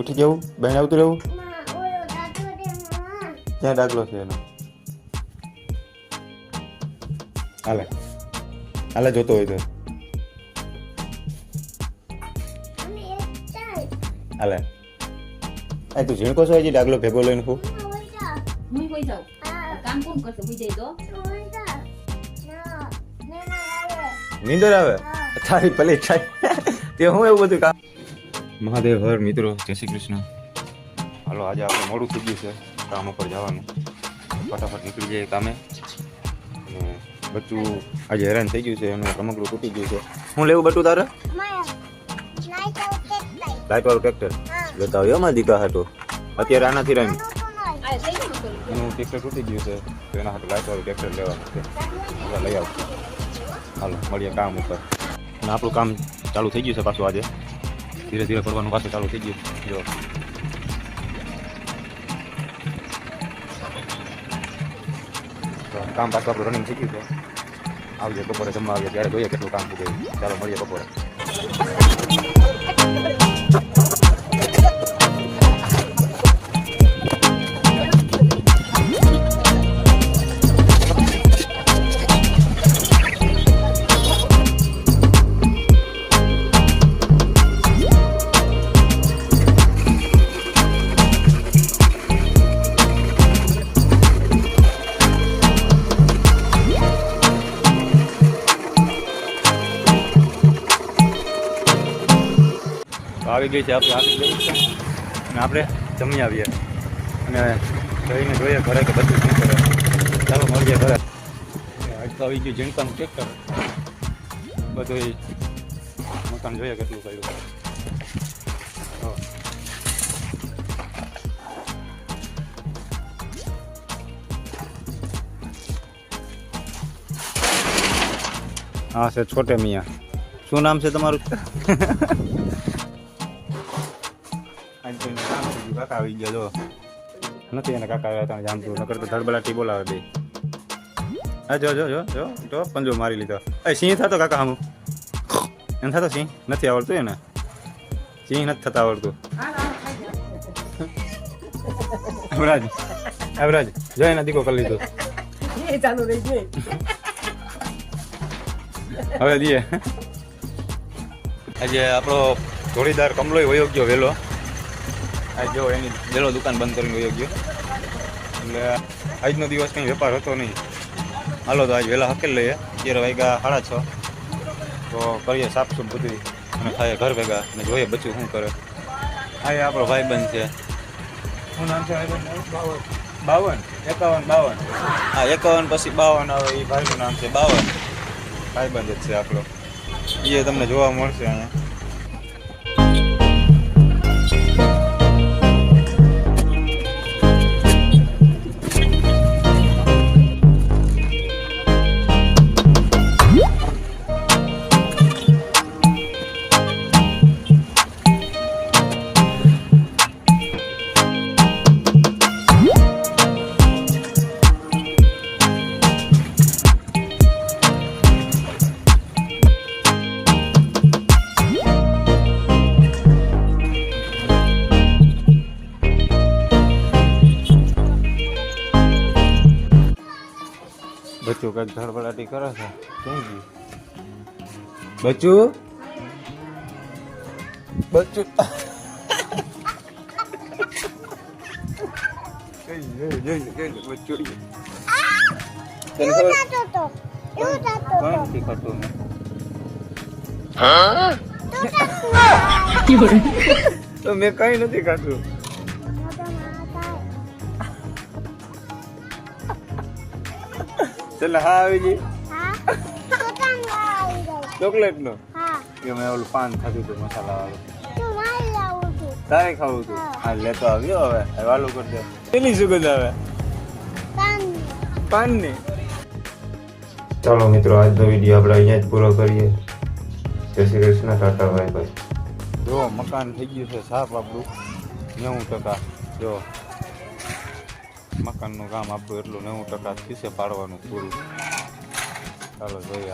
ઉઠી જવું બહેન આવતું રહેવું ક્યાં ડાકલો છે એનો હાલે હાલે જોતો હોય તો હાલે એ તું ઝીણકો છો હજી ડાકલો ભેગો લઈને હું કોઈ જાવ કામ કોણ કરશે હું જઈ તો નીંદર આવે તારી ભલે થાય તે હું એવું બધું કામ મહાદેવ હર મિત્રો જય શ્રી કૃષ્ણ હાલો આજે આપણે મોડું થઈ ગયું છે કામ ઉપર જવાનું ફટાફટ નીકળી જાય કામે અને બચ્ચું આજે હેરાન થઈ ગયું છે એનું રમકડું તૂટી ગયું છે હું લેવું બટું તારે લાઈટ વાળું ટ્રેક્ટર લેતા આવ્યો એમાં દીકા હતો અત્યારે આનાથી રમી એનું ટ્રેક્ટર તૂટી ગયું છે તો એના હાથે લાઈટ વાળું ટ્રેક્ટર લેવાનું છે લઈ આવશું હાલો મળીએ કામ ઉપર અને આપણું કામ ચાલુ થઈ ગયું છે પાછું આજે ધીરે ધીરે પડવાનું પાછું ચાલુ થઈ ગયું જો કામ પાછું આપણું રનિંગ થઈ ગયું છે આવજે બપોરે જમવા આવીએ ત્યારે જોઈએ કેટલું કામ થઈ ગયું ચાલો મળીએ બપોરે આવી ગઈ છે આપણે આપી ગઈ છે અને આપણે જમી આવીએ અને જઈને જોઈએ ઘરે કે બધું શું કરે ચાલો મળીએ ઘરે આજ તો આવી ગયું ઝીણકાનું ટ્રેક્ટર બધું મકાન જોઈએ કેટલું કર્યું હા છે છોટે મિયા શું નામ છે તમારું કાકા આવી ગયા જો નથી એને કાકા આવ્યા તમે જામતું નકર તો ધડબલાટી બોલાવે બે હા જો જો જો જો તો પંજો મારી લીધો એ સિંહ થતો કાકા હમ એને થતો સિંહ નથી આવડતું એને સિંહ નથી થતા આવડતું અવરાજ અવરાજ જો એના દીકો કરી લીધો હવે દઈએ આજે આપણો જોડીદાર કમલોય વયો ગયો વહેલો આ જો એની વહેલો દુકાન બંધ કરીને વયો ગયો એટલે આજનો દિવસ કંઈ વેપાર હતો નહીં હાલો તો આજ વહેલા હકેલ લઈએ 11 વાગ્યા 6:30 તો કરીએ સાફસૂફ બધું અને ખાઈએ ઘર ભેગા અને જોઈએ બચ્ચું શું કરે આ આપણો ભાઈબંધ છે શું નામ છે ભાઈબંધ 52 હા 51 પછી 52 આવે એ ભાઈનું નામ છે 52 ભાઈબંધ જ છે આપણો એ તમને જોવા મળશે અહીંયા બચ્ચું કંઈક ધડબડાટી કરે છે કેમ ગયું બચ્ચું બચ્ચું તો મેં કઈ નથી ખાતું ચલ હા આવી ગઈ ચોકલેટ નો મેં ઓલું પાન ખાધું હતું મસાલા વાળું તારે ખાવું હતું હા લેતો આવ્યો હવે વાલું કરજો પેલી સુગંધ આવે પાન ની ચાલો મિત્રો આજનો વિડીયો આપણે અહીંયા જ પૂરો કરીએ જય શ્રી કૃષ્ણ ટાટા ભાઈ ભાઈ જો મકાન થઈ ગયું છે સાફ આપણું 90% જો મકાનનું કામ આપણું એટલું 90% ખીસે પાડવાનું પૂરું ચાલો જોઈએ